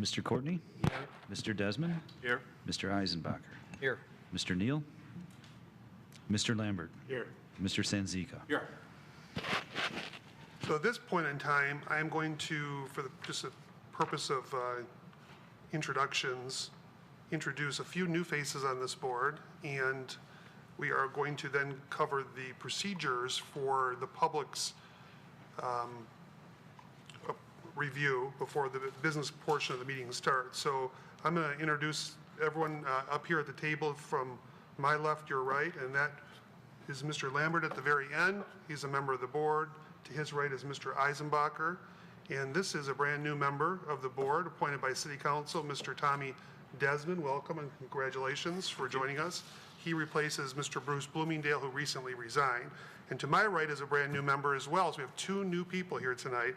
Mr. Courtney? Here. Mr. Desmond? Here. Mr. Eisenbacher? Here. Mr. Neal? Mr. Lambert? Here. Mr. Sanzika? Here. So at this point in time, I am going to, for just the purpose of introductions, introduce a few new faces on this board, and we are going to then cover the procedures for the public's review before the business portion of the meeting starts. So I'm going to introduce everyone up here at the table from my left, your right, and that is Mr. Lambert at the very end. He's a member of the board. To his right is Mr. Eisenbacher. And this is a brand new member of the board appointed by City Council, Mr. Tommy Desmond. Welcome and congratulations for joining us. He replaces Mr. Bruce Bloomingdale, who recently resigned. And to my right is a brand new member as well. So we have two new people here tonight.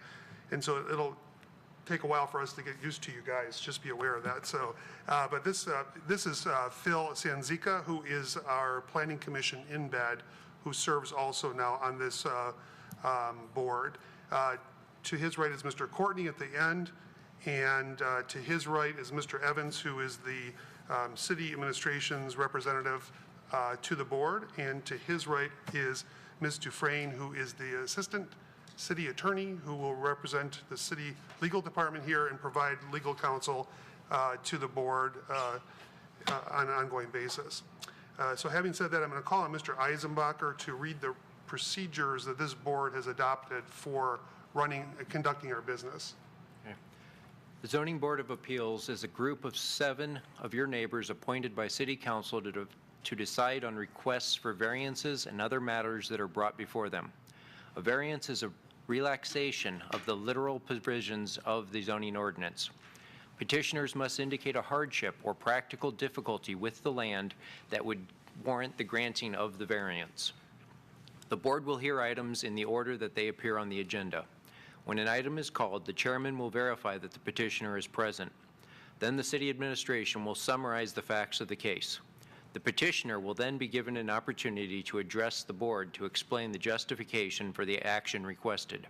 And so it'll take a while for us to get used to you guys. Just be aware of that. So, but this is Phil Sanzika, who is our Planning Commission embed, who serves also now on this board. To his right is Mr. Courtney at the end, and to his right is Mr. Evans, who is the city administration's representative to the board, and to his right is Ms. Dufresne, who is the assistant city attorney, who will represent the city legal department here and provide legal counsel to the board on an ongoing basis. So having said that, I'm going to call on Mr. Eisenbacher to read the procedures that this board has adopted for conducting our business. Okay. The Zoning Board of Appeals is a group of 7 of your neighbors appointed by City Council to decide on requests for variances and other matters that are brought before them. A variance is a relaxation of the literal provisions of the zoning ordinance. Petitioners must indicate a hardship or practical difficulty with the land that would warrant the granting of the variance. The board will hear items in the order that they appear on the agenda. When an item is called, the chairman will verify that the petitioner is present. Then the city administration will summarize the facts of the case. The petitioner will then be given an opportunity to address the board to explain the justification for the action requested.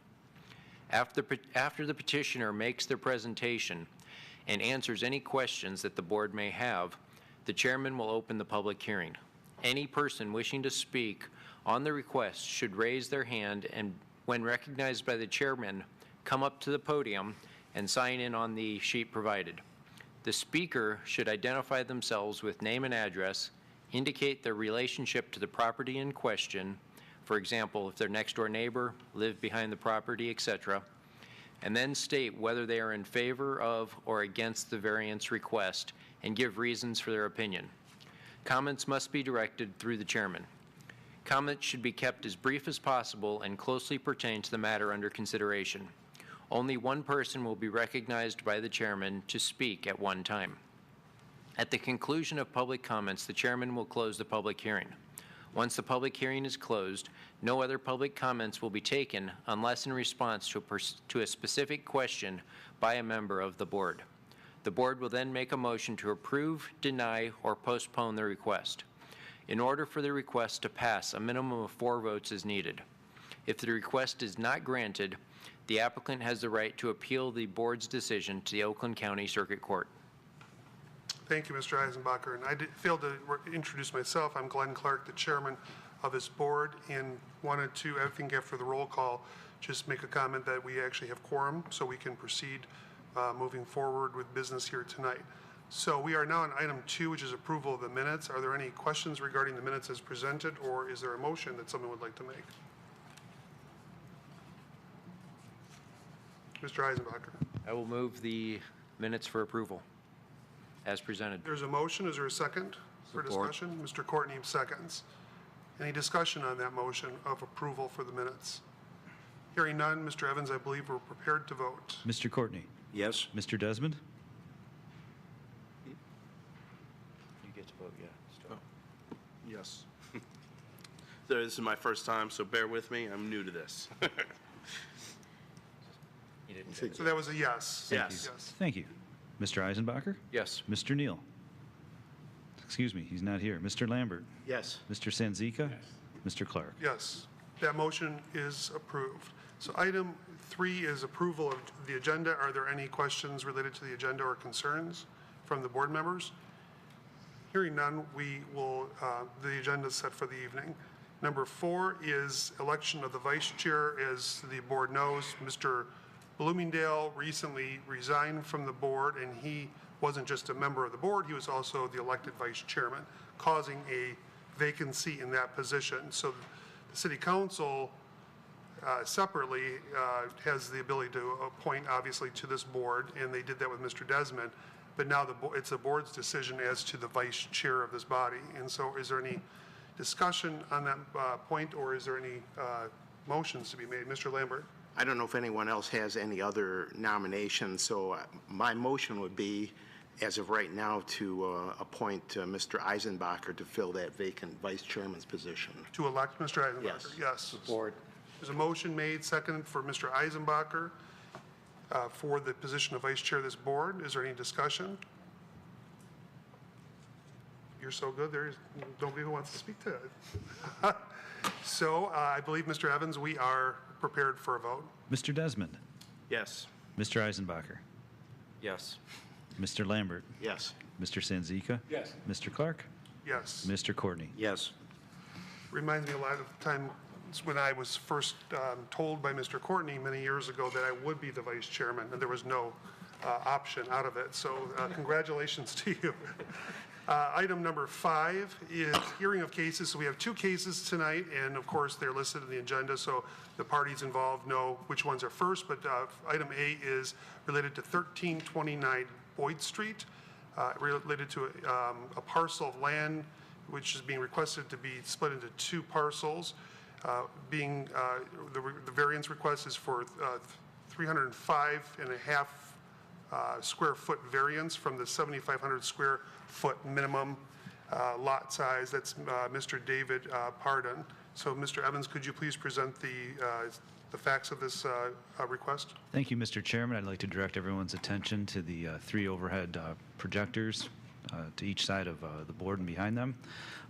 After the petitioner makes their presentation and answers any questions that the board may have, the chairman will open the public hearing. Any person wishing to speak on the request should raise their hand and, when recognized by the chairman, come up to the podium and sign in on the sheet provided. The speaker should identify themselves with name and address, indicate their relationship to the property in question, for example, if their next door neighbor, live behind the property, etc., and then state whether they are in favor of or against the variance request and give reasons for their opinion. Comments must be directed through the chairman. Comments should be kept as brief as possible and closely pertain to the matter under consideration. Only one person will be recognized by the chairman to speak at one time. At the conclusion of public comments, the chairman will close the public hearing. Once the public hearing is closed, no other public comments will be taken unless in response to a specific question by a member of the board. The board will then make a motion to approve, deny, or postpone the request. In order for the request to pass, a minimum of 4 votes is needed. If the request is not granted, the applicant has the right to appeal the board's decision to the Oakland County Circuit Court. Thank you, Mr. Eisenbacher. And I failed to introduce myself. I'm Glenn Clark, the chairman of this board, and wanted to, I think after the roll call, just make a comment that we actually have quorum so we can proceed moving forward with business here tonight. So we are now on item 2, which is approval of the minutes. Are there any questions regarding the minutes as presented, or is there a motion that someone would like to make? Mr. Eisenbacher. I will move the minutes for approval as presented. There's a motion. Is there a second for discussion? Mr. Courtney seconds. Any discussion on that motion of approval for the minutes? Hearing none, Mr. Evans, I believe we're prepared to vote. Mr. Courtney? Yes. Mr. Desmond? You get to vote, yeah. Still. Yes. This is my first time, so bear with me. I'm new to this. You didn't get it. So that was a yes. Yes. Yes. Thank you. Mr. Eisenbacher? Yes. Mr. Neal? Excuse me, he's not here. Mr. Lambert? Yes. Mr. Sanzika? Mr. Clark? Yes. That motion is approved. So item 3 is approval of the agenda. Are there any questions related to the agenda or concerns from the board members? Hearing none, we will, the agenda is set for the evening. Number 4 is election of the vice chair. As the board knows, Mr. Bloomingdale recently resigned from the board, and he wasn't just a member of the board, he was also the elected vice chairman, causing a vacancy in that position. So the city council separately has the ability to appoint, obviously, to this board, and they did that with Mr. Desmond. But now it's the board's decision as to the vice chair of this body. And so is there any discussion on that point, or is there any motions to be made? Mr. Lambert? I don't know if anyone else has any other nominations, so my motion would be, as of right now, to appoint Mr. Eisenbacher to fill that vacant vice chairman's position. To elect Mr. Eisenbacher? Yes. Yes. Support. There's a motion made, seconded for Mr. Eisenbacher for the position of vice chair of this board. Is there any discussion? You're so good, there's nobody who wants to speak to it. So I believe, Mr. Evans, we are prepared for a vote. Mr. Desmond, Yes. Mr. Eisenbacher, Yes. Mr. Lambert, Yes. Mr. Sanzika. Yes. Mr. Clark, Yes. Mr. Courtney. Yes. Reminds me a lot of the time when I was first told by Mr. Courtney many years ago that I would be the vice chairman, and there was no option out of it. So congratulations to you. Item number 5 is hearing of cases. So we have 2 cases tonight, and of course, they're listed in the agenda, so the parties involved know which ones are first. But item A is related to 1329 Boyd Street, related to a parcel of land which is being requested to be split into 2 parcels. The variance request is for 305.5 square foot variance from the 7,500 square foot minimum lot size. That's Mr. David Pardon. So, Mr. Evans, could you please present the facts of this request? Thank you, Mr. Chairman. I'd like to direct everyone's attention to the 3 overhead projectors to each side of the board and behind them.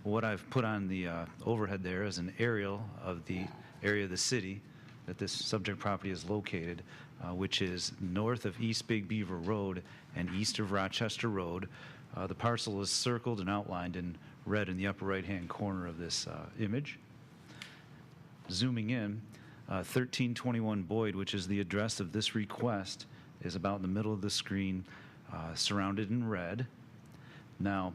What I've put on the overhead there is an aerial of the area of the city that this subject property is located, which is north of East Big Beaver Road and east of Rochester Road. The parcel is circled and outlined in red in the upper right-hand corner of this image. Zooming in, 1321 Boyd, which is the address of this request, is about in the middle of the screen, surrounded in red. Now,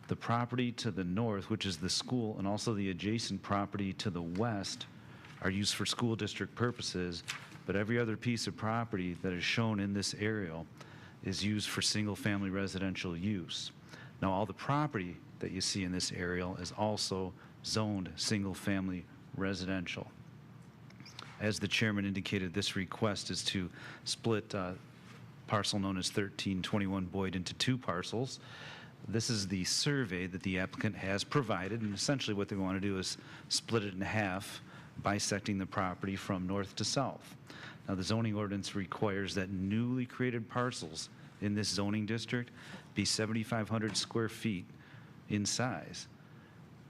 the property to the north, which is the school, and also the adjacent property to the west, are used for school district purposes, but every other piece of property that is shown in this aerial is used for single-family residential use. Now, all the property that you see in this aerial is also zoned single-family residential. As the chairman indicated, this request is to split parcel known as 1321 Boyd into 2 parcels. This is the survey that the applicant has provided, and essentially what they want to do is split it in half, bisecting the property from north to south. Now, the zoning ordinance requires that newly created parcels in this zoning district be 7,500 square feet in size.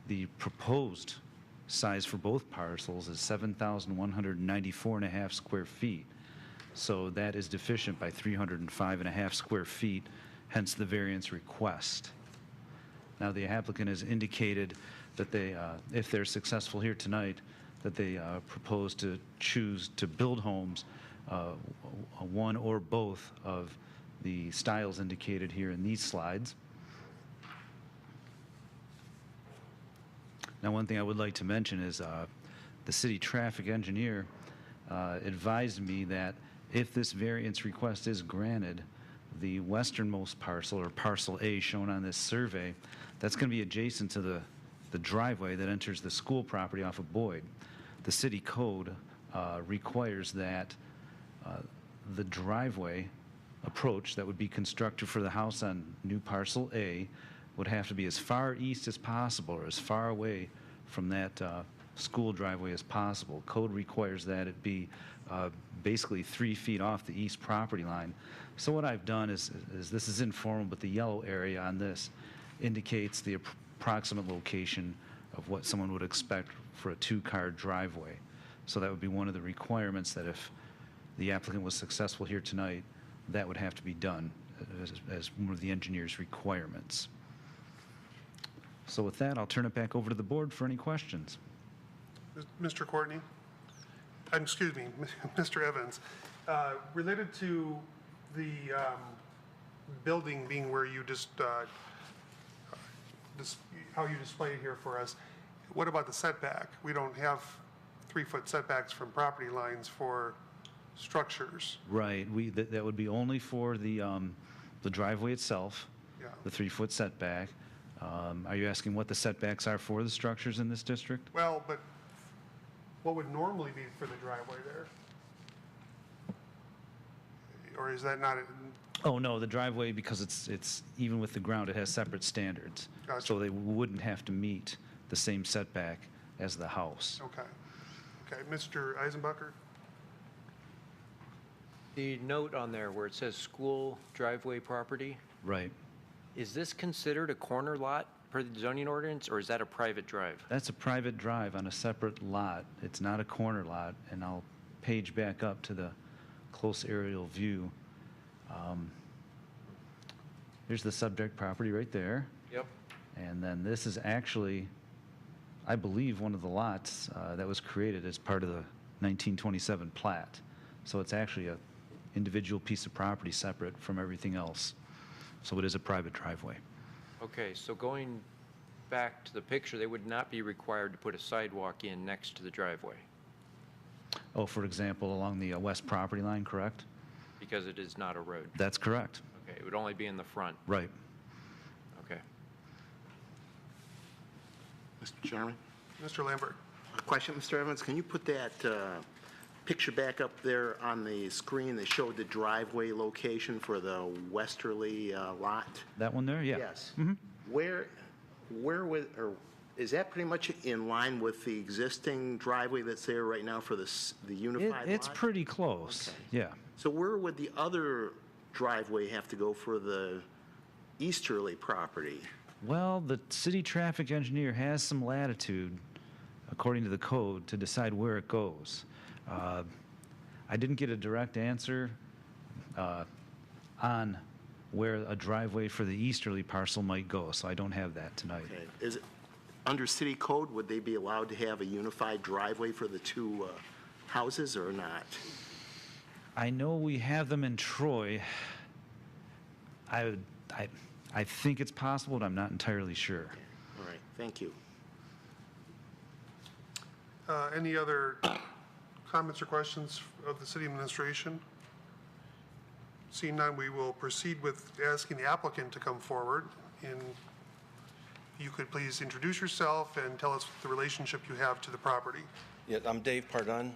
The proposed size for both parcels is 7,194.5 square feet. So that is deficient by 305.5 square feet, hence the variance request. Now, the applicant has indicated that they, if they're successful here tonight, that they propose to choose to build homes, one or both of the styles indicated here in these slides. Now, one thing I would like to mention is the city traffic engineer advised me that if this variance request is granted, the westernmost parcel, or parcel A shown on this survey, that's going to be adjacent to the driveway that enters the school property off of Boyd. The city code requires that the driveway approach that would be constructed for the house on new parcel A would have to be as far east as possible, or as far away from that school driveway as possible. Code requires that it be basically 3 feet off the east property line. So what I've done is this is informal, but the yellow area on this indicates the approximate location of what someone would expect for a 2-car driveway. So that would be one of the requirements that if the applicant was successful here tonight, that would have to be done as one of the engineer's requirements. So with that, I'll turn it back over to the board for any questions. Mr. Courtney? Excuse me, Mr. Evans. Related to the building being where you how you display it here for us, what about the setback? We don't have 3-foot setbacks from property lines for structures. Right, that would be only for the driveway itself, Yeah. the 3-foot setback. Are you asking what the setbacks are for the structures in this district? Well, but what would normally be for the driveway there? Or is that not, Oh, no, the driveway, because it's even with the ground, it has separate standards. Gotcha. So they wouldn't have to meet the same setback as the house. okay. Okay, Mr. Eisenbacher? The note on there where it says school driveway property, Right. is this considered a corner lot per the zoning ordinance, or is that a private drive? That's a private drive on a separate lot. It's not a corner lot, and I'll page back up to the close aerial view. Here's the subject property right there. Yep. And then this is actually, I believe, one of the lots that was created as part of the 1927 plat. So it's actually a individual piece of property separate from everything else. So it is a private driveway. Okay, so going back to the picture, they would not be required to put a sidewalk in next to the driveway Oh, for example, along the west property line, correct? because it is not a road. That's correct. Okay, it would only be in the front. Right. Okay. Mr. Chairman? Mr. Lambert? A question, Mr. Evans, can you put that picture back up there on the screen that showed the driveway location for the westerly lot? That one there? Yeah. Yes. Where is that pretty much in line with the existing driveway that's there right now for the unified lot? It's pretty close. Okay. Yeah. So where would the other driveway have to go for the easterly property? Well, the city traffic engineer has some latitude, according to the code, to decide where it goes. I didn't get a direct answer on where a driveway for the easterly parcel might go, so I don't have that tonight. Okay. Is it, under city code, would they be allowed to have a unified driveway for the two houses or not? I know we have them in Troy. I think it's possible, but I'm not entirely sure. All right, thank you. Any other comments or questions of the city administration? Seeing none, we will proceed with asking the applicant to come forward. And you could please introduce yourself and tell us the relationship you have to the property. Yeah, I'm Dave Pardun,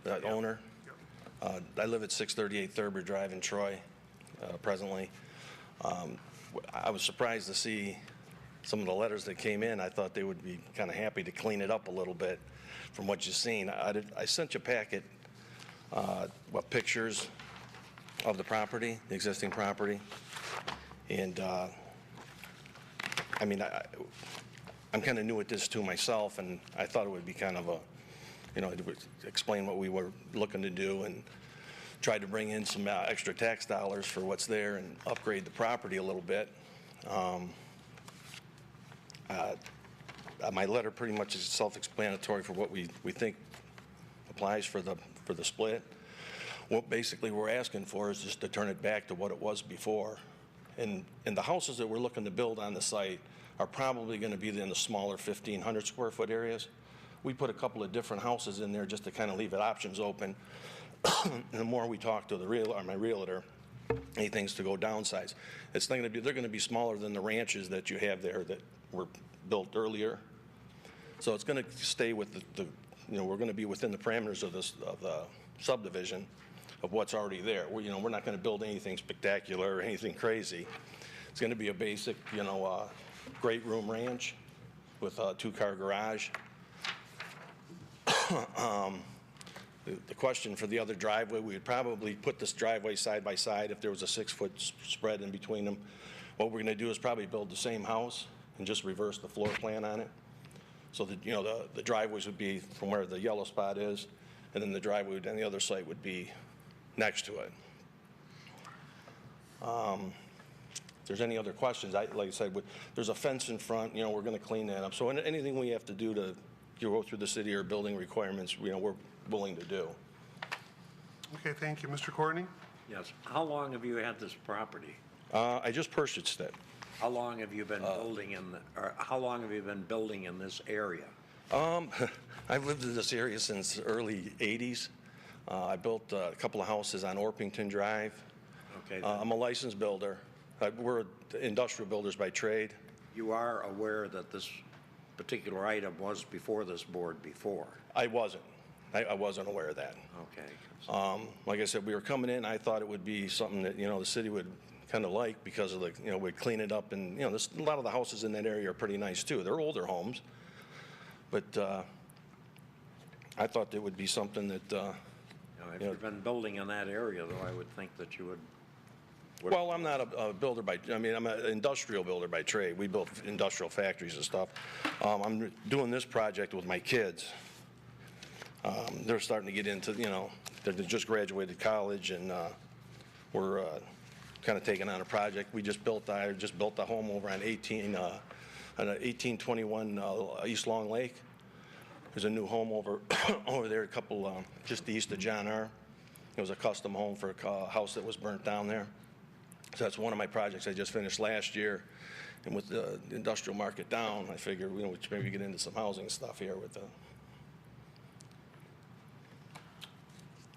the owner. I live at 638 Thurber Drive in Troy presently. I was surprised to see some of the letters that came in. I thought they would be kind of happy to clean it up a little bit from what you've seen. I sent you a packet, pictures of the property, the existing property. And I mean, I'm kind of new at this too myself, and I thought it would be kind of a, it would explain what we were looking to do and tried to bring in some extra tax dollars for what's there and upgrade the property a little bit. My letter pretty much is self-explanatory for what we think applies for the split. What basically we're asking for is just to turn it back to what it was before. And the houses that we're looking to build on the site are probably going to be in the smaller 1,500 square foot areas. We put a couple of different houses in there just to kind of leave it options open. And the more we talk to my realtor, he thinks to go downsize. They're going to be smaller than the ranches that you have there that were built earlier. So it's going to stay with we're going to be within the parameters of the subdivision of what's already there. We're not going to build anything spectacular or anything crazy. It's going to be a basic, great room ranch with a 2-car garage. The question for the other driveway, we would probably put this driveway side by side if there was a 6-foot spread in between them. What we're going to do is probably build the same house and just reverse the floor plan on it. So that, the driveways would be from where the yellow spot is, and then the driveway on the other site would be next to it. If there's any other questions, like I said, there's a fence in front, we're going to clean that up. So anything we have to do to go through the city or building requirements, we're willing to do. Okay, thank you. Mr. Courtney? Yes. How long have you had this property? I just purchased it. How long have you been building or how long have you been building in this area? I've lived in this area since the early 80s. I built a couple of houses on Orpington Drive. Okay. I'm a licensed builder. We're industrial builders by trade. You are aware that this particular item was before this board before? I wasn't. I wasn't aware of that. Okay. Like I said, we were coming in, I thought it would be something that, the city would kind of like because of we'd clean it up and, a lot of the houses in that area are pretty nice too. They're older homes. But I thought it would be something that, If you've been building in that area, though, I would think that you would. well, I'm not a builder I'm an industrial builder by trade. We build industrial factories and stuff. I'm doing this project with my kids. They're starting to get into, they just graduated college and we're kind of taking on a project. I just built a home over on 1821 East Long Lake. There's a new home over there, a couple just east of John R. It was a custom home for a house that was burnt down there. So that's one of my projects I just finished last year. And with the industrial market down, I figured we should maybe get into some housing stuff here with the.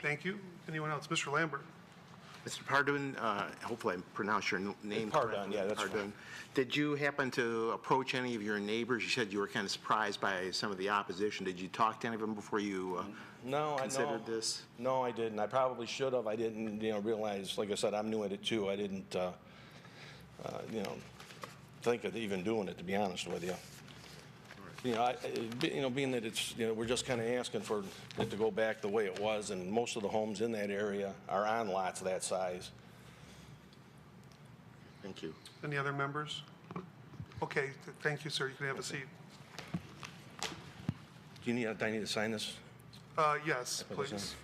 Thank you. Anyone else? Mr. Lambert? Mr. Pardun, hopefully I pronounced your name Pardun, correctly. yeah, that's Pardun. fine. Did you happen to approach any of your neighbors? You said you were kind of surprised by some of the opposition. Did you talk to any of them before you No, considered this? No, I didn't. I probably should have. I didn't, realize, like I said, I'm new at it too. I didn't, think of even doing it, to be honest with you. Being that it's, we're just kind of asking for it to go back the way it was, and most of the homes in that area are on lots that size. Thank you. Any other members? Okay, thank you, sir. You can have a seat. Do I need to sign this? Yes, please.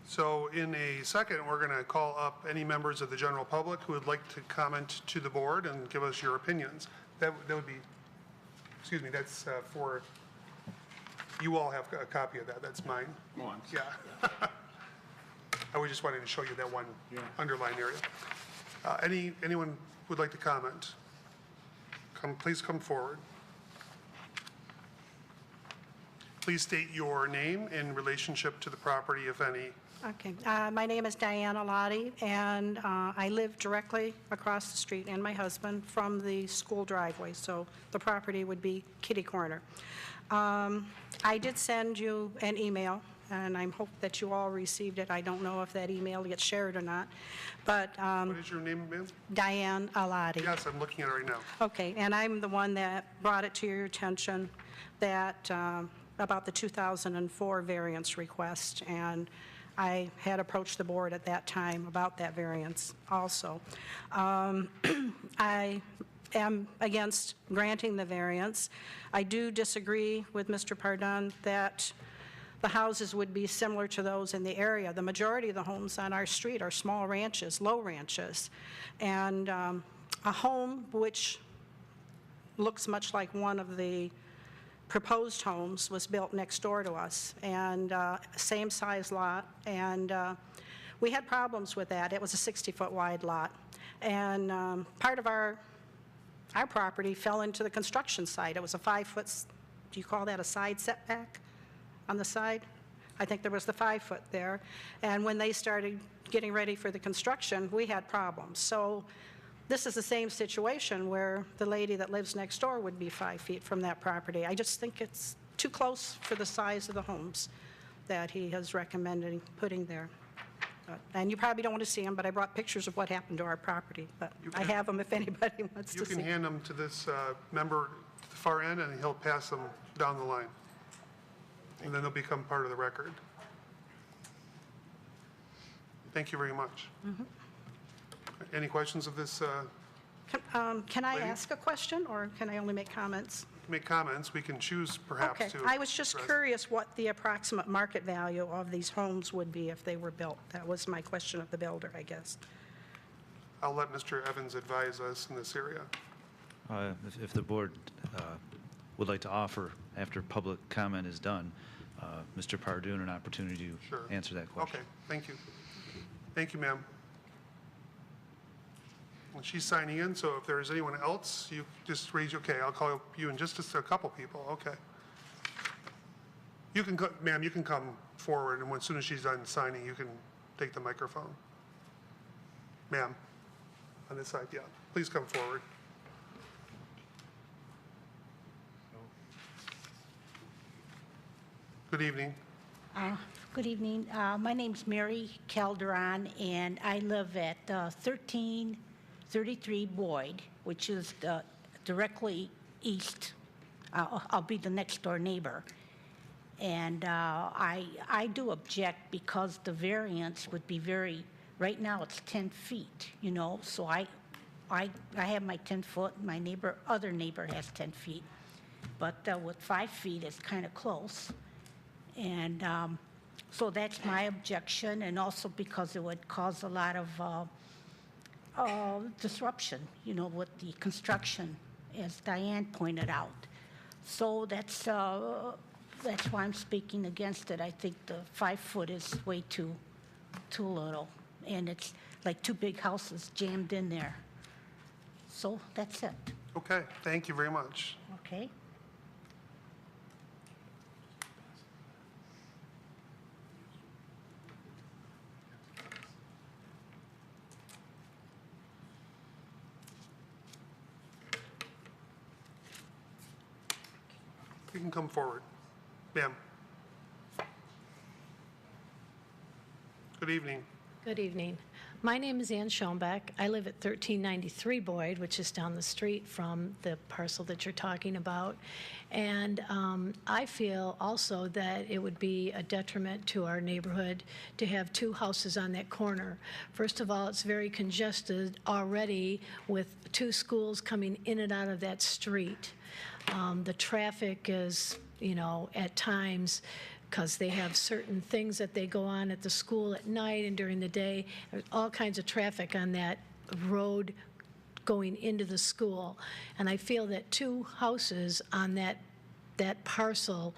So in a second, we're going to call up any members of the general public who would like to comment to the board and give us your opinions. That would be, excuse me, that's for, you all have a copy of that. That's mine. Yeah. I was just wanting to show you that one underlined area. Anyone would like to comment? Please come forward. Please state your name in relationship to the property, if any. Okay. My name is Diana Lottie, and I live directly across the street, and my husband, from the school driveway, so the property would be kitty corner. I did send you an email, and I hope that you all received it. I don't know if that email gets shared or not, but What is your name, ma'am? Diane Alati. Yes, I'm looking at it right now. Okay, and I'm the one that brought it to your attention that, about the 2004 variance request, and I had approached the board at that time about that variance also. I am against granting the variance. I do disagree with Mr. Pardun that the houses would be similar to those in the area. The majority of the homes on our street are small ranches, low ranches, and a home which looks much like one of the proposed homes was built next door to us, and same size lot, and we had problems with that. It was a 60-foot wide lot, and part of our property fell into the construction site. It was a 5-foot, do you call that a side setback on the side? I think there was the 5-foot there, and when they started getting ready for the construction, we had problems. So this is the same situation where the lady that lives next door would be 5 feet from that property. I just think it's too close for the size of the homes that he has recommended putting there. And you probably don't want to see them, but I brought pictures of what happened to our property. But I have them if anybody wants to You see. can hand them to this member at the far end, and he'll pass them down the line. And then they'll become part of the record. Thank you very much. Any questions of this Can I Lady? ask a question, or can I only make comments? Make comments, we can choose perhaps Okay, to. I was just address- curious what the approximate market value of these homes would be if they were built. That was my question of the builder, I guess. I'll let Mr. Evans advise us in this area. If the board would like to offer, after public comment is done, Mr. Pardun an opportunity Sure. to answer that question. Okay, thank you. Thank you, ma'am. Well, she's signing in, so if there's anyone else, you just raise, okay, I'll call you in just a couple people, okay. You can, ma'am, you can come forward, and as soon as she's done signing, you can take the microphone. Ma'am, on this side, yeah, please come forward. Good evening. Good evening. My name's Mary Calderon, and I live at 1333 Boyd, which is directly east. I'll be the next door neighbor. And I do object because the variance would be right now it's 10 feet, you know, so I have my 10 foot, my other neighbor has 10 feet. But with 5 feet, it's kind of close. And so that's my objection, and also because it would cause a lot of disruption, you know, with the construction, as Diane pointed out. So that's why I'm speaking against it. I think the 5 foot is way too little, and it's like 2 big houses jammed in there. So that's it, Okay, thank you very much. okay? You can come forward. Ma'am. Good evening. Good evening. My name is Ann Schoenbeck. I live at 1393 Boyd, which is down the street from the parcel that you're talking about. And I feel also that it would be a detriment to our neighborhood to have 2 houses on that corner. First of all, it's very congested already with 2 schools coming in and out of that street. The traffic is, you know, at times, because they have certain things that they go on at the school at night and during the day. There's all kinds of traffic on that road going into the school. And I feel that 2 houses on that parcel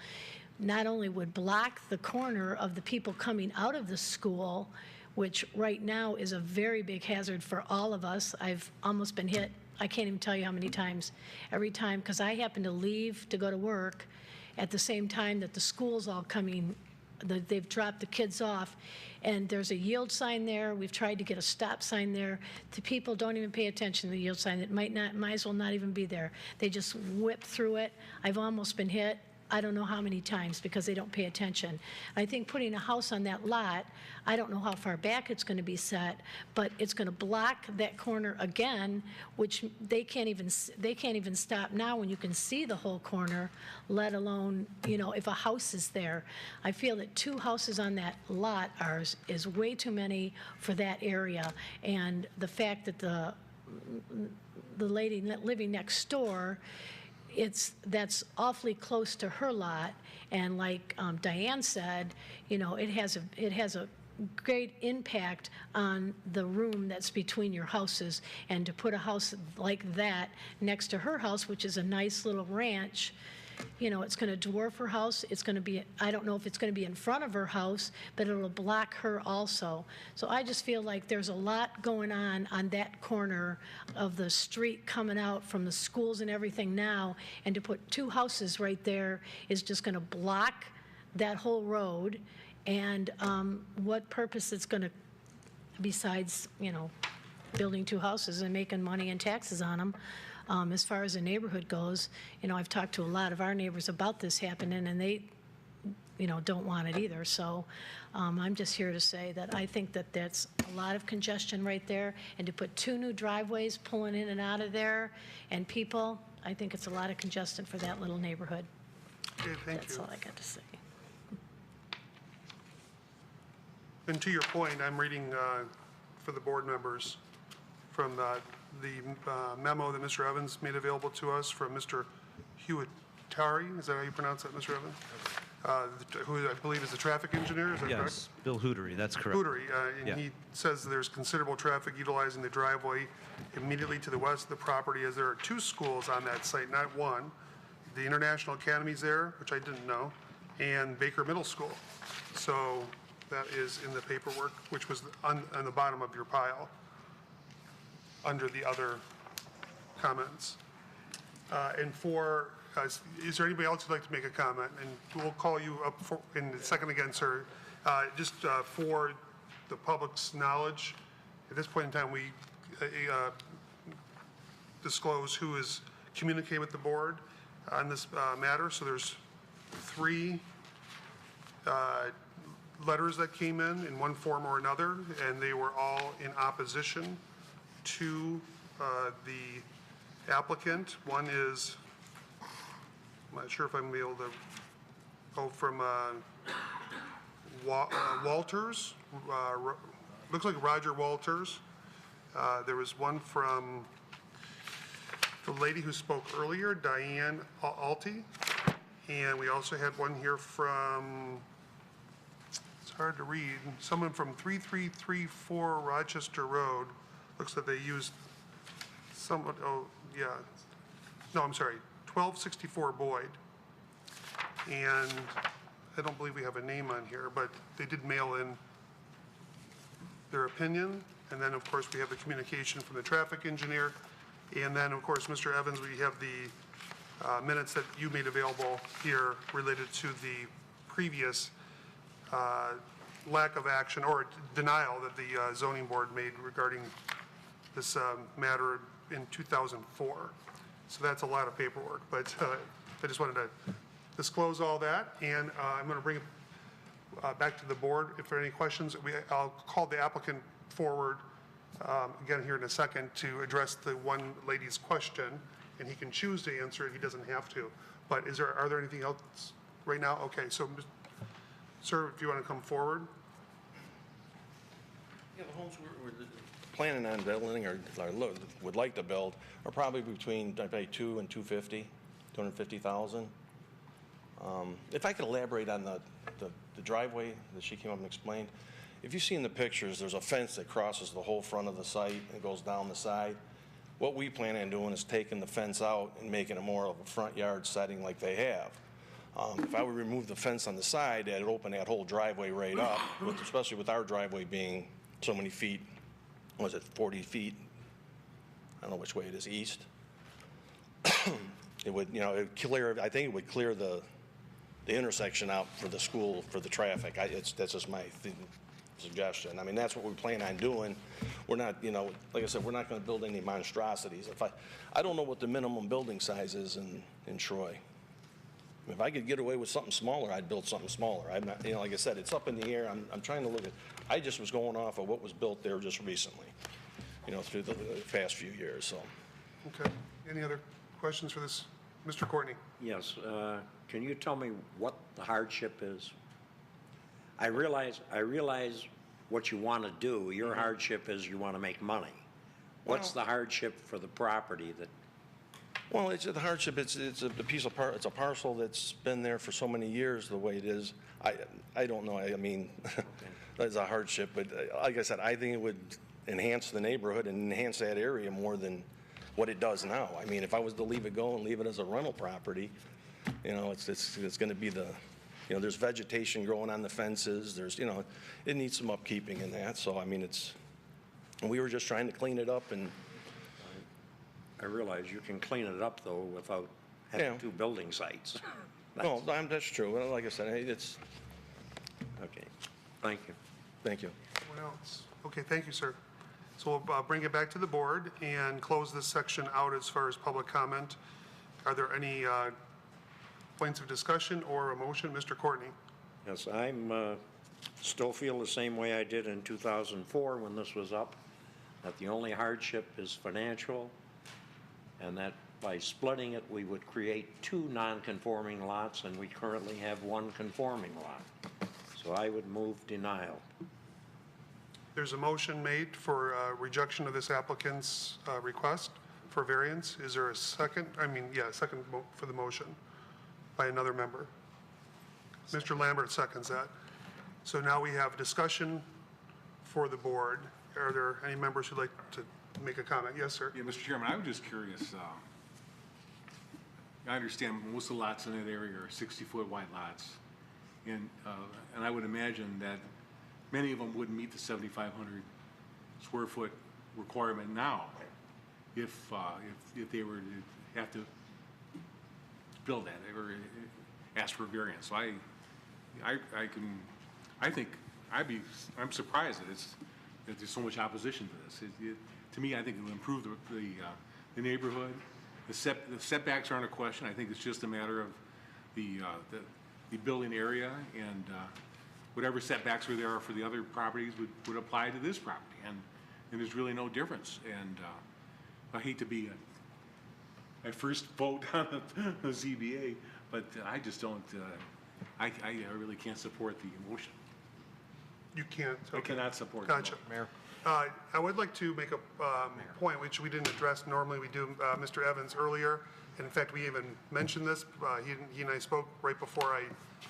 not only would block the corner of the people coming out of the school, which right now is a very big hazard for all of us. I've almost been hit, I can't even tell you how many times. Every time, because I happen to leave to go to work at the same time that the school's all coming, they've dropped the kids off, and there's a yield sign there. We've tried to get a stop sign there. The people don't even pay attention to the yield sign. It might as well not even be there. They just whip through it. I've almost been hit. I don't know how many times because they don't pay attention. I think putting a house on that lot, I don't know how far back it's going to be set, but it's going to block that corner again, which they can't even stop now when you can see the whole corner, let alone, you know, if a house is there. I feel that 2 houses on that lot is way too many for that area, and the fact that the lady living next door, that's awfully close to her lot, and like Diane said, you know, it has a great impact on the room that's between your houses, and to put a house like that next to her house, which is a nice little ranch, you know, it's going to dwarf her house. It's going to be, I don't know if it's going to be in front of her house, but it'll block her also. So I just feel like there's a lot going on that corner of the street coming out from the schools and everything now, and to put 2 houses right there is just going to block that whole road. And what purpose it's going to, besides, you know, building 2 houses and making money and taxes on them. As far as the neighborhood goes, you know, I've talked to a lot of our neighbors about this happening, and they, you know, don't want it either. So I'm just here to say that I think that that's a lot of congestion right there, and to put 2 new driveways pulling in and out of there, and people, I think it's a lot of congestion for that little neighborhood. Okay, thank That's you. all I got to say. And to your point, I'm reading for the board members from the memo that Mr. Evans made available to us from Mr. Huatari, is that how you pronounce that, Mr. Evans? Who I believe is the traffic engineer, is that correct? Yes, Bill Hootery, that's correct. Hootery, and Yeah. he says there's considerable traffic utilizing the driveway immediately to the west of the property, as there are 2 schools on that site, not one. The International Academy's there, which I didn't know, and Baker Middle School. So that is in the paperwork, which was on the bottom of your pile, under the other comments. And is there anybody else who'd like to make a comment? And we'll call you up in a second again, sir. Just for the public's knowledge, at this point in time, we disclose who is communicating with the board on this matter. So there's 3 letters that came in one form or another, and they were all in opposition to the applicant. One is, I'm not sure if I'm going to be able to go from Walters, looks like Roger Walters. There was one from the lady who spoke earlier, Diane Alty. And we also had one here from, it's hard to read, someone from 3334 Rochester Road. Looks like they used someone, oh, yeah. No, I'm sorry, 1264 Boyd. And I don't believe we have a name on here, but they did mail in their opinion. And then, of course, we have the communication from the traffic engineer. And then, of course, Mr. Evans, we have the minutes that you made available here related to the previous lack of action or denial that the zoning board made regarding this matter in 2004. So that's a lot of paperwork, but I just wanted to disclose all that. And I'm going to bring it back to the board. If there are any questions, I'll call the applicant forward again here in a second to address the one lady's question, and he can choose to answer it. He doesn't have to. But are there anything else right now? Okay, so sir, if you want to come forward. Yeah, the homes we're planning on building or would like to build are probably between, I pay 2 and 250,000. If I could elaborate on the driveway that she came up and explained, if you see in the pictures, there's a fence that crosses the whole front of the site and goes down the side. What we plan on doing is taking the fence out and making it more of a front yard setting like they have. If I would remove the fence on the side, that'd open that whole driveway right up, especially with our driveway being so many feet, was it 40 feet? I don't know which way it is, east. It would, it would clear, I think it would clear the intersection out for the school, for the traffic. That's just my suggestion. I mean, that's what we plan on doing. We're not, like I said, we're not going to build any monstrosities. I don't know what the minimum building size is in Troy. If I could get away with something smaller, I'd build something smaller. I'm not, like I said, it's up in the air. I'm trying to look at, I just was going off of what was built there just recently, through the past few years, so. Okay. Any other questions for this? Mr. Courtney? Yes, can you tell me what the hardship is? I realize what you want to do. Your hardship is you want to make money. What's the hardship for the property that? Well, it's the hardship. It's a piece of it's a parcel that's been there for so many years the way it is. I don't know. I mean, that's a hardship. But like I said, I think it would enhance the neighborhood and enhance that area more than what it does now. I mean, if I was to leave it go and leave it as a rental property, it's going to be there's vegetation growing on the fences. There's, it needs some upkeeping in that. So, I mean, we were just trying to clean it up and. I realize you can clean it up, though, without having 2 building sites. No, that's true. Well, like I said, it's. Okay, thank you. Thank you. Anyone else? Okay, thank you, sir. So we'll bring it back to the board and close this section out as far as public comment. Are there any points of discussion or a motion? Mr. Courtney? Yes, I'm still feel the same way I did in 2004 when this was up, that the only hardship is financial, and that by splitting it, we would create 2 non-conforming lots, and we currently have 1 conforming lot. So I would move denial. There's a motion made for rejection of this applicant's request for variance. Is there a second? Second for the motion by another member. Mr. Lambert seconds that. So now we have discussion for the board. Are there any members who'd like to make a comment? Yes, sir. Yeah, Mr. Chairman, I was just curious. I understand most of the lots in that area are 60-foot wide lots. And I would imagine that many of them wouldn't meet the 7,500 square foot requirement now if they were to have to build that or ask for a variance. So I'm surprised that there's so much opposition to this. To me, I think it will improve the neighborhood. The setbacks aren't a question. I think it's just a matter of the building area, and whatever setbacks were there for the other properties would apply to this property, and there's really no difference. And I hate to be my first vote on the ZBA, but I just don't. I really can't support the motion. You can't? I Okay. cannot support. Gotcha. Mayor? I would like to make a point which we didn't address. Normally we do, Mr. Evans earlier. And in fact, we even mentioned this. He and I spoke right before I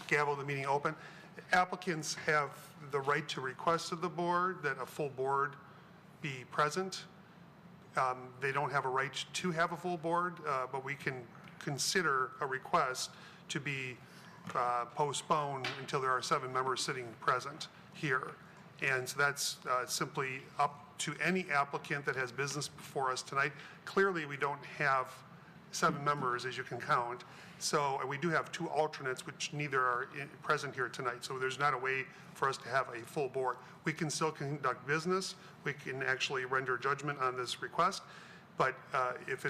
gavelled the meeting open. Applicants have the right to request of the board that a full board be present. They don't have a right to have a full board, but we can consider a request to be postponed until there are 7 members sitting present here. And so that's simply up to any applicant that has business before us tonight. Clearly, we don't have 7 members, as you can count. So we do have 2 alternates, which neither are present here tonight. So there's not a way for us to have a full board. We can still conduct business. We can actually render judgment on this request. But if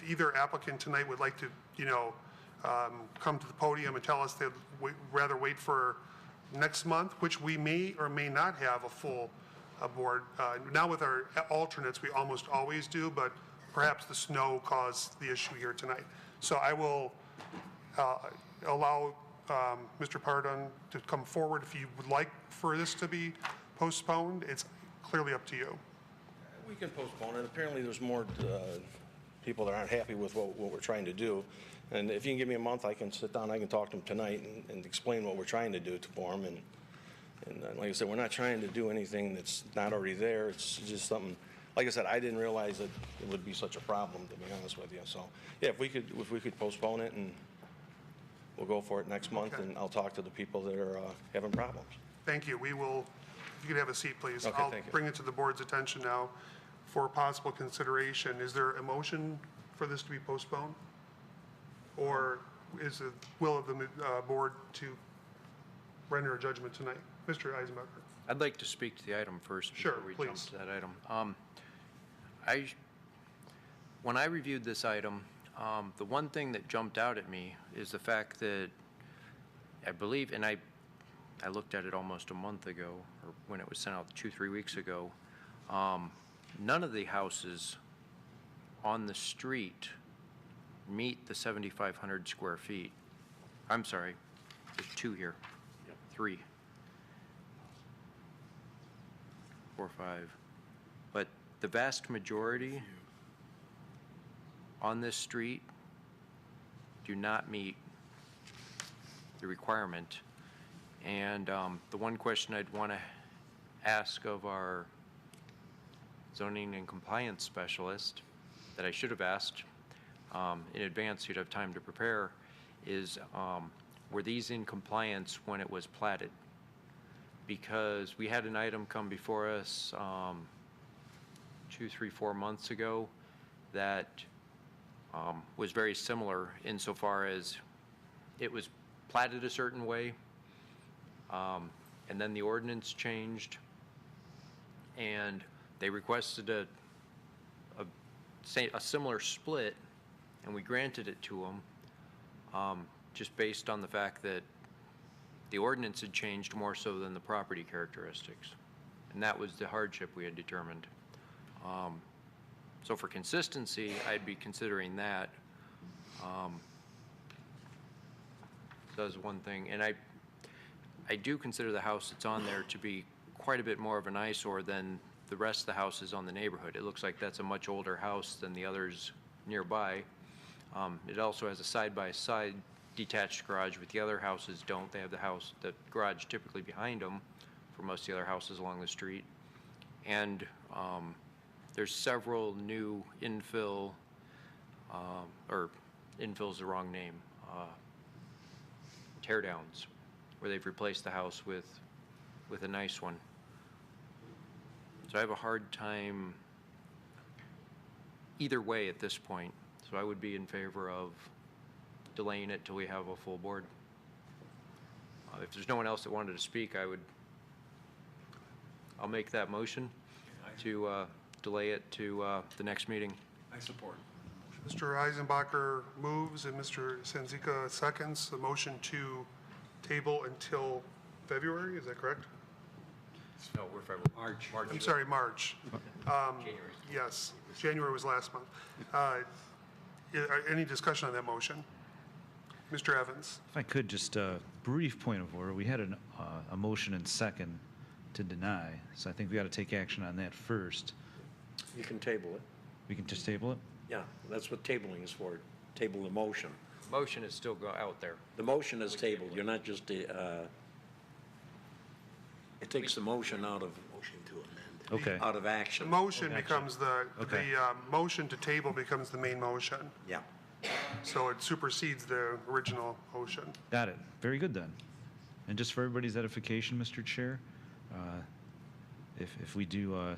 either applicant tonight would like to, come to the podium and tell us they'd rather wait for next month, which we may or may not have a full board. Now with our alternates, we almost always do, but perhaps the snow caused the issue here tonight. So I will allow Mr. Pardon to come forward if you would like for this to be postponed. It's clearly up to you. We can postpone it. Apparently, there's more people that aren't happy with what we're trying to do. And if you can give me a month, I can sit down, I can talk to them tonight and explain what we're trying to do to them. And like I said, we're not trying to do anything that's not already there. It's just something, like I said, I didn't realize that it would be such a problem, to be honest with you. So, yeah, if we could postpone it, and we'll go for it next month, Okay. and I'll talk to the people that are having problems. Thank you. We will, if you could have a seat, please. Okay, I'll thank you. bring it to the board's attention now for possible consideration. Is there a motion for this to be postponed? Or is it will of the board to render a judgment tonight? Mr. Eisenbacher. I'd like to speak to the item first Sure, before we jump please. to that item. When I reviewed this item, the one thing that jumped out at me is the fact that I believe, and I looked at it almost a month ago, or when it was sent out 2-3 weeks ago, none of the houses on the street meet the 7,500 square feet. I'm sorry, there's 2 here. 3, 4, 5. But the vast majority on this street do not meet the requirement. And the one question I'd want to ask of our zoning and compliance specialist that I should have asked in advance, you'd have time to prepare, is were these in compliance when it was platted? Because we had an item come before us 2, 3, 4 months ago that was very similar insofar as it was platted a certain way, and then the ordinance changed, and they requested a similar split, and we granted it to them, just based on the fact that the ordinance had changed more so than the property characteristics. And that was the hardship we had determined. So for consistency, I'd be considering that. That was one thing. And I do consider the house that's on there to be quite a bit more of an eyesore than the rest of the houses on the neighborhood. It looks like that's a much older house than the others nearby. It also has a side-by-side detached garage, but the other houses don't. They have the garage typically behind them for most of the other houses along the street. And there's several new infill, or infill's the wrong name, tear downs, where they've replaced the house with a nice one. So I have a hard time either way at this point. So I would be in favor of delaying it till we have a full board. If there's no one else that wanted to speak, I'll make that motion to delay it to the next meeting. I support. Mr. Eisenbacher moves and Mr. Senzika seconds the motion to table until February, is that correct? No, we're February. March. I'm sorry, March. Yes, January was last month. Any discussion on that motion? Mr. Evans? If I could, just a brief point of order. We had a motion and second to deny, so I think we got to take action on that first. You can table it. We can just table it? Yeah, that's what tabling is for, table the motion. Motion is still out there. The motion is tabled, you're not just, it takes the motion out of, Motion to amend. Okay. out of The action. motion becomes the Okay. motion to table becomes the main motion. Yeah. So it supersedes the original motion. Got it. Very good then. And just for everybody's edification, Mr. Chair, if we do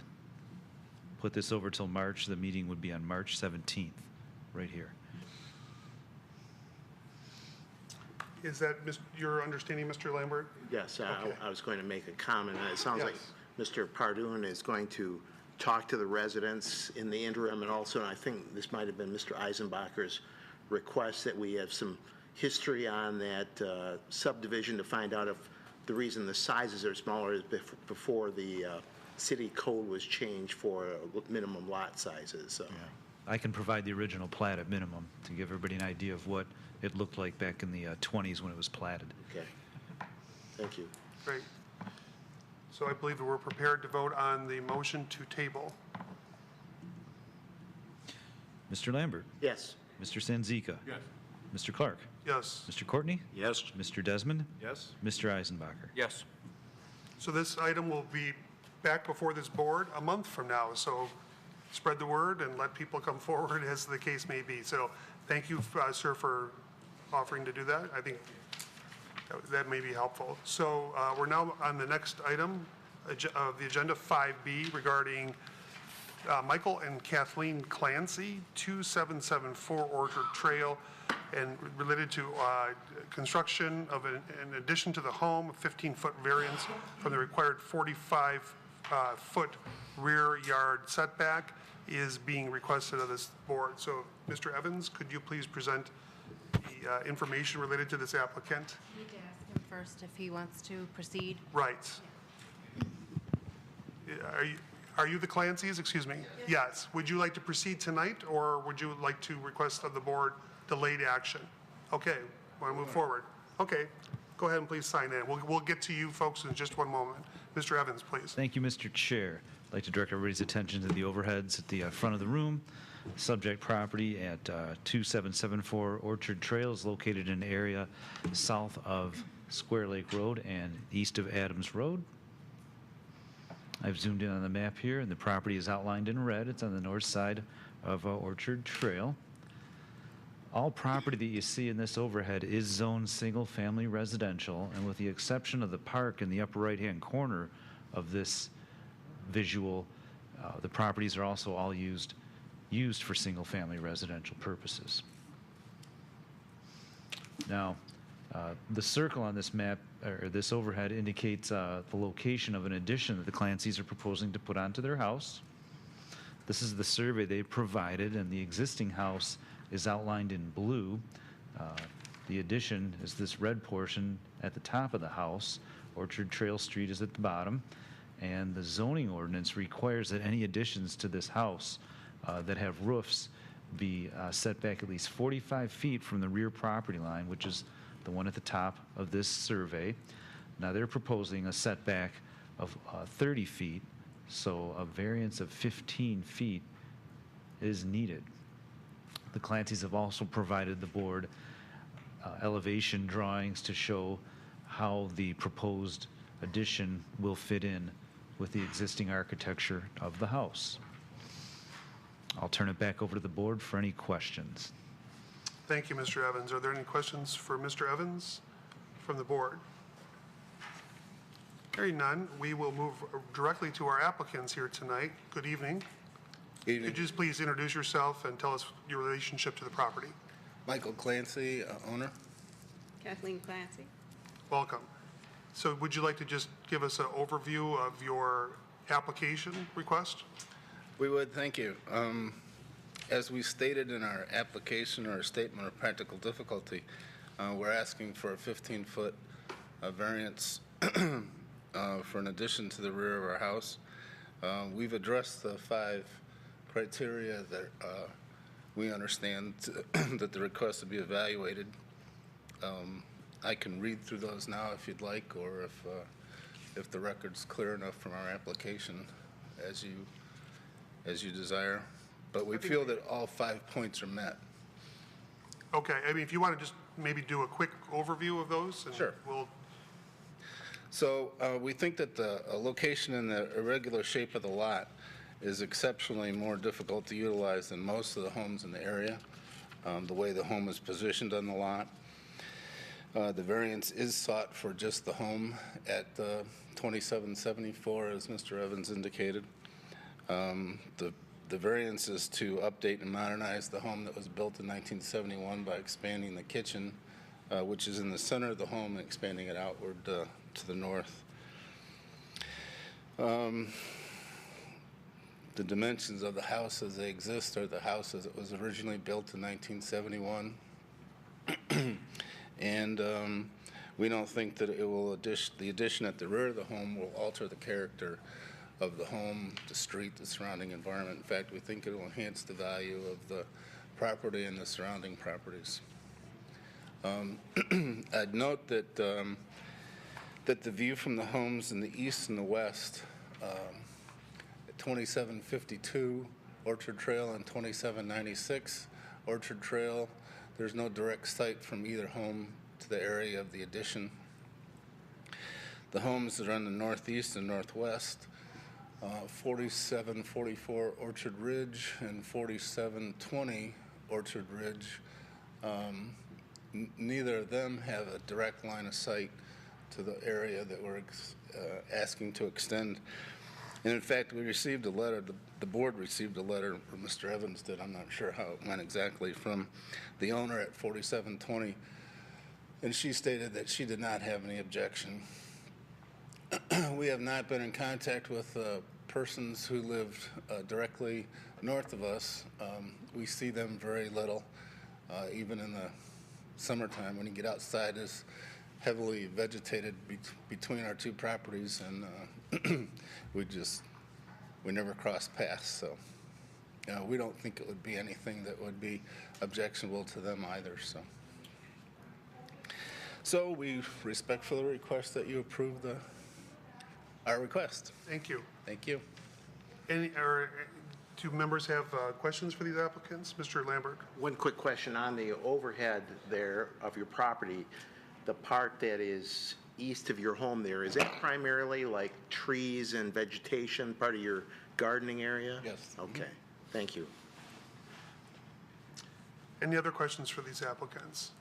put this over till March, the meeting would be on March 17th, right here. Is that your understanding, Mr. Lambert? Yes, Okay. I was going to make a comment. It sounds like Yes. Mr. Pardun is going to talk to the residents in the interim, and also, and I think this might have been Mr. Eisenbacher's request, that we have some history on that subdivision to find out if the reason the sizes are smaller is before the city code was changed for minimum lot sizes, so. I can provide the original plat at minimum to give everybody an idea of what it looked like back in the 20s when it was platted. Okay. Thank you. Great. So I believe that we're prepared to vote on the motion to table. Mr. Lambert, Yes. Mr. Sanzika, Yes. Mr. Clark, Yes. Mr. Courtney, Yes. Mr. Desmond, Yes? Mr. Eisenbacher. Yes. So this item will be back before this board a month from now, so spread the word and let people come forward as the case may be. So thank you, sir, for offering to do that. I think that may be helpful. So we're now on the next item of the agenda, 5B, regarding Michael and Kathleen Clancy, 2774 Orchard Trail, and related to construction of an addition to the home, a 15-foot variance from the required 45-foot rear yard setback is being requested of this board. So, Mr. Evans, could you please present the information related to this applicant? I need to ask him first if he wants to proceed. Right. Are you the Clancys? Excuse me? Yes. Would you like to proceed tonight, or would you like to request of the board delayed action? Okay, want to move forward? Okay, go ahead and please sign in. We'll get to you folks in just one moment. Mr. Evans, please. Thank you, Mr. Chair. I'd like to direct everybody's attention to the overheads at the front of the room. Subject property at 2774 Orchard Trail is located in an area south of Square Lake Road and east of Adams Road. I've zoomed in on the map here, and the property is outlined in red. It's on the north side of Orchard Trail. All property that you see in this overhead is zoned single-family residential, and with the exception of the park in the upper right-hand corner of this visual, the properties are also all used for single-family residential purposes. Now, the circle on this map, or this overhead, indicates the location of an addition that the Clancys are proposing to put onto their house. This is the survey they provided, and the existing house is outlined in blue. The addition is this red portion at the top of the house. Orchard Trail Street is at the bottom, and the zoning ordinance requires that any additions to this house that have roofs be set back at least 45 feet from the rear property line, which is the one at the top of this survey. Now they're proposing a setback of 30 feet, so a variance of 15 feet is needed. The Clancys have also provided the board elevation drawings to show how the proposed addition will fit in with the existing architecture of the house. I'll turn it back over to the board for any questions. Thank you, Mr. Evans. Are there any questions for Mr. Evans from the board? Hearing none, we will move directly to our applicants here tonight. Good evening. Could you just please introduce yourself and tell us your relationship to the property? Michael Clancy, owner. Kathleen Clancy. Welcome. So would you like to just give us an overview of your application request? We would, thank you. As we stated in our application or statement of practical difficulty, we're asking for a 15-foot variance for an addition to the rear of our house. We've addressed the 5 criteria that we understand that the request to be evaluated. I can read through those now if you'd like, or if the record's clear enough from our application as you desire. But we feel that all 5 points are met. Okay, I mean, if you want to just maybe do a quick overview of those? And Sure. We'll, So we think that the location and the irregular shape of the lot is exceptionally more difficult to utilize than most of the homes in the area, the way the home is positioned on the lot. The variance is sought for just the home at 2774, as Mr. Evans indicated. The variance is to update and modernize the home that was built in 1971 by expanding the kitchen, which is in the center of the home, and expanding it outward to the north. The dimensions of the house as they exist are the house as it was originally built in 1971. And we don't think that it will the addition at the rear of the home will alter the character of the home, the street, the surrounding environment. In fact, we think it will enhance the value of the property and the surrounding properties. I'd note that that the view from the homes in the east and the west, at 2752 Orchard Trail and 2796 Orchard Trail, there's no direct sight from either home to the area of the addition. The homes that are in the northeast and northwest, 4744 Orchard Ridge and 4720 Orchard Ridge, neither of them have a direct line of sight to the area that we're asking to extend. And in fact, we received a letter, the board received a letter, or Mr. Evans did, I'm not sure how it went exactly, from the owner at 4720, and she stated that she did not have any objection. We have not been in contact with persons who lived directly north of us. We see them very little, even in the summertime when you get outside. It's heavily vegetated between our two properties, and we never cross paths. So we don't think it would be anything that would be objectionable to them either. So we respectfully request that you approve our request. thank you. Thank you. Do members have questions for these applicants? Mr. Lambert? One quick question on the overhead there of your property, the part that is east of your home there, is that primarily like trees and vegetation, part of your gardening area? Yes. Okay, thank you. Any other questions for these applicants?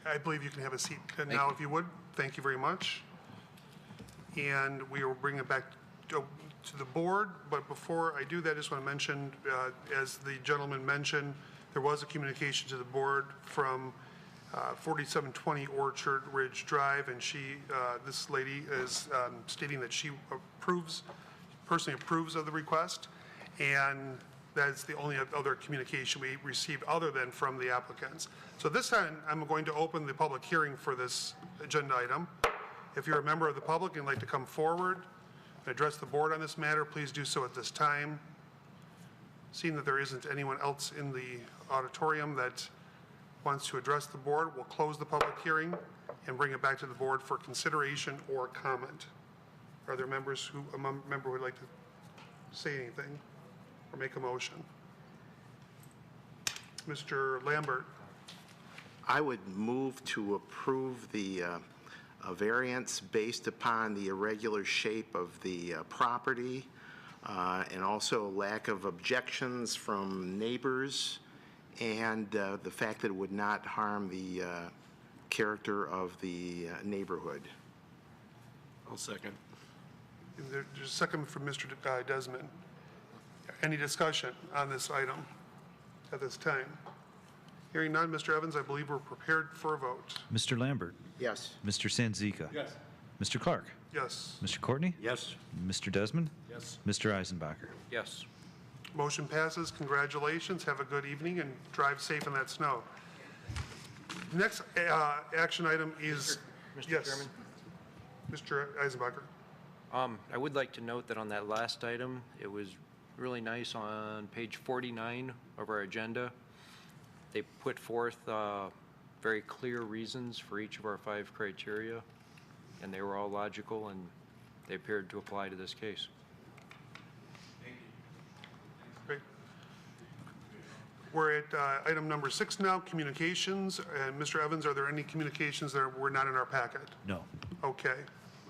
I believe you can have a seat now if you would. Thank you very much. And we will bring it back to the board, but before I do that, I just want to mention, as the gentleman mentioned, there was a communication to the board from 4720 Orchard Ridge Drive, and this lady is stating that she personally approves of the request, and that's the only other communication we received other than from the applicants. So this time, I'm going to open the public hearing for this agenda item. If you're a member of the public and like to come forward and address the board on this matter, please do so at this time. Seeing that there isn't anyone else in the auditorium that wants to address the board, we'll close the public hearing and bring it back to the board for consideration or comment. Are there members who, a member who would like to say anything or make a motion? Mr. Lambert? I would move to approve the variance based upon the irregular shape of the property and also lack of objections from neighbors and the fact that it would not harm the character of the neighborhood. I'll second. There's a second from Mr. Desmond. Any discussion on this item at this time? Hearing none, Mr. Evans, I believe we're prepared for a vote. Mr. Lambert, Yes. Mr. Sanzika. Yes. Mr. Clark, Yes. Mr. Courtney, Yes. Mr. Desmond, Yes. Mr. Eisenbacher. Yes. Motion passes. Congratulations. Have a good evening and drive safe in that snow. Next action item is... Mr. Yes. Chairman? Mr. Eisenbacher. I would like to note that on that last item, it was really nice on page 49 of our agenda. They put forth very clear reasons for each of our 5 criteria, and they were all logical, and they appeared to apply to this case. Great. We're at item number 6 now, communications. And Mr. Evans, are there any communications that were not in our packet? No. Okay.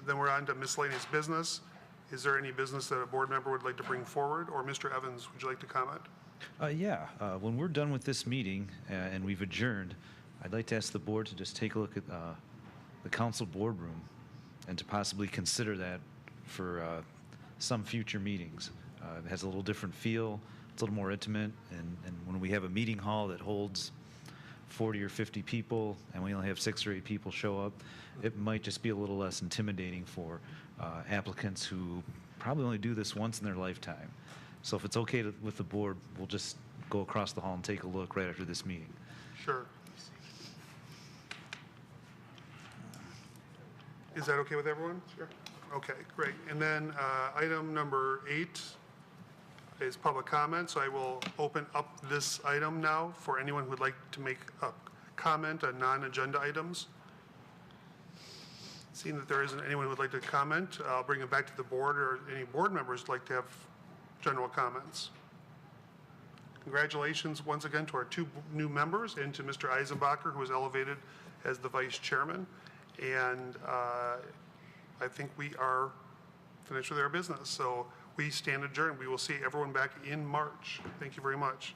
Then we're on to miscellaneous business. Is there any business that a board member would like to bring forward? Or Mr. Evans, would you like to comment? Yeah, when we're done with this meeting and we've adjourned, I'd like to ask the board to just take a look at the council boardroom and to possibly consider that for some future meetings. It has a little different feel, it's a little more intimate, and when we have a meeting hall that holds 40 or 50 people and we only have 6 or 8 people show up, it might just be a little less intimidating for applicants who probably only do this once in their lifetime. So if it's okay with the board, we'll just go across the hall and take a look right after this meeting. Sure. Is that okay with everyone? Sure. Okay, great. And then item number 8 is public comment. So I will open up this item now for anyone who would like to make a comment on non-agenda items. Seeing that there isn't anyone who would like to comment, I'll bring it back to the board, or any board members would like to have general comments. Congratulations once again to our 2 new members and to Mr. Eisenbacher, who was elevated as the vice chairman. And I think we are finished with our business. So we stand adjourned. We will see everyone back in March. Thank you very much.